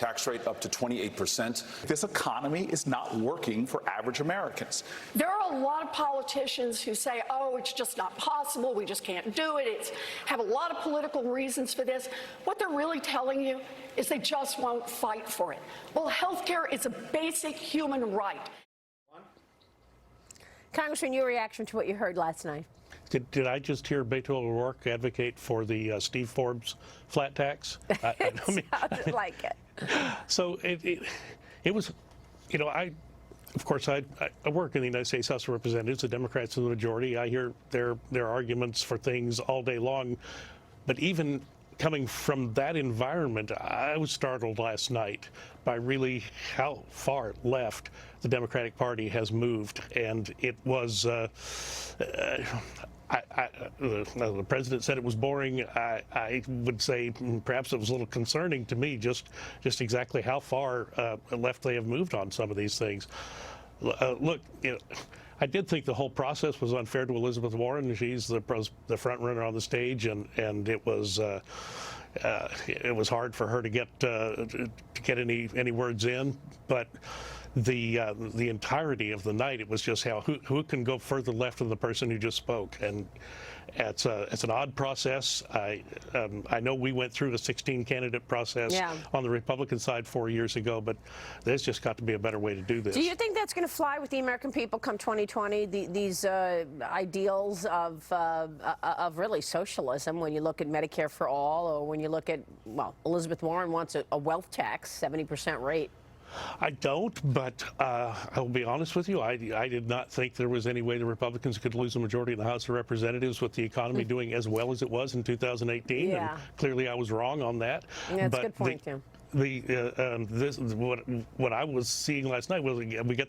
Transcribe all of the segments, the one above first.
tax rate up to 28%. This economy is not working for average Americans. There are a lot of politicians who say, oh, it's just not possible, we just can't do it, have a lot of political reasons for this. What they're really telling you is they just won't fight for it. Well, health care is a basic human right. Congressman, your reaction to what you heard last night? Did I just hear Beto O'Rourke advocate for the Steve Forbes flat tax? It sounded like it. So it was, you know, of course, I work in the United States House of Representatives. The Democrats are the majority. I hear their arguments for things all day long. But even coming from that environment, I was startled last night by really how far left the Democratic Party has moved. And it was, the president said it was boring. I would say perhaps it was a little concerning to me, just exactly how far left they have moved on some of these things. Look, you know, I did think the whole process was unfair to Elizabeth Warren. She's the front runner on the stage, and it was hard for her to get any words in. But the entirety of the night, it was just how who can go further left than the person who just spoke, and it's an odd process. I know we went through a 16 candidate process on the Republican side 4 years ago, but there's just got to be a better way to do this. Do you think that's going to fly with the American people come 2020? These ideals of really socialism, when you look at Medicare for all, or when you look at, well, Elizabeth Warren wants a wealth tax, 70% rate. I don't, but I'll be honest with you. I did not think there was any way the Republicans could lose a majority in the House of Representatives with the economy doing as well as it was in 2018. Yeah. And clearly, I was wrong on that. Yeah, that's a good point, Tim. What I was seeing last night was we get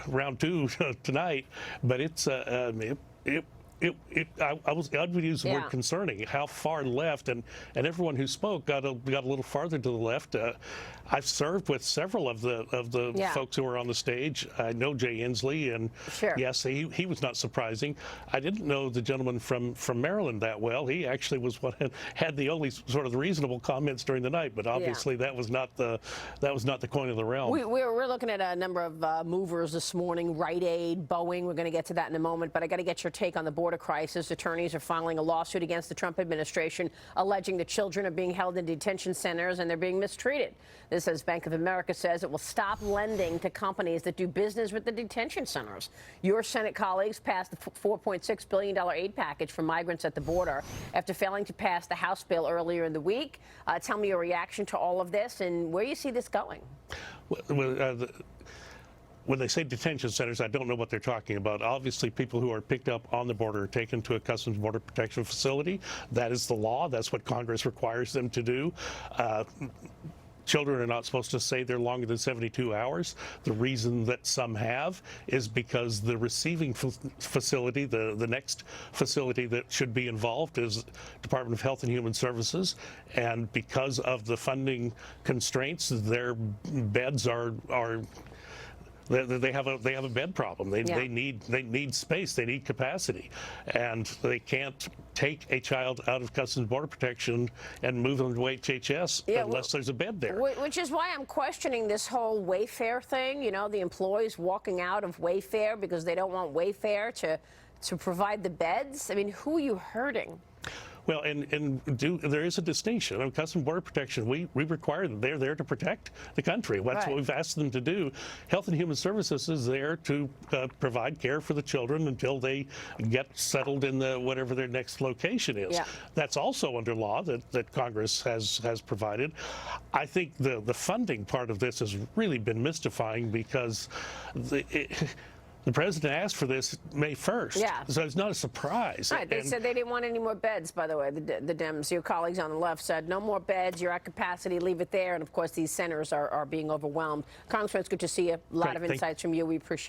round two tonight, but it's I would use the word concerning. How far left, and everyone who spoke got a little farther to the left. I've served with several of the folks who were on the stage. I know Jay Inslee, and yes, he was not surprising. I didn't know the gentleman from Maryland that well. He actually was what had the only sort of reasonable comments during the night, but obviously that was not the coin of the realm. We're looking at a number of movers this morning. Rite Aid, Boeing. We're going to get to that in a moment, but I got to get your take on the border crisis. Attorneys are filing a lawsuit against the Trump administration, alleging that children are being held in detention centers and they're being mistreated. This, as Bank of America says, it will stop lending to companies that do business with the detention centers. Your Senate colleagues passed the $4.6 billion aid package for migrants at the border after failing to pass the House bill earlier in the week. Tell me your reaction to all of this and where you see this going. When they say detention centers, I don't know what they're talking about. Obviously, people who are picked up on the border are taken to a Customs Border Protection facility. That is the law. That's what Congress requires them to do. Children are not supposed to stay there longer than 72 hours. The reason that some have is because the receiving facility, the next facility that should be involved is Department of Health and Human Services, and because of the funding constraints, their beds are they have a bed problem. They need space. They need capacity, and they can't take a child out of Customs Border Protection and move them to HHS unless there's a bed there. Which is why I'm questioning this whole Wayfair thing. You know, the employees walking out of Wayfair because they don't want Wayfair to provide the beds. I mean, who are you hurting? Well, there is a distinction. On Customs Border Protection, we require them. They're there to protect the country. That's what we've asked them to do. Health and Human Services is there to provide care for the children until they get settled in whatever their next location is. That's also under law that Congress has provided. I think the funding part of this has really been mystifying because the president asked for this May 1st, so it's not a surprise. Right, they said they didn't want any more beds, by the way, the Dems. Your colleagues on the left said, no more beds, you're at capacity, leave it there. And, of course, these centers are being overwhelmed. Congressman, it's good to see you. A lot of insights from you. We appreciate it.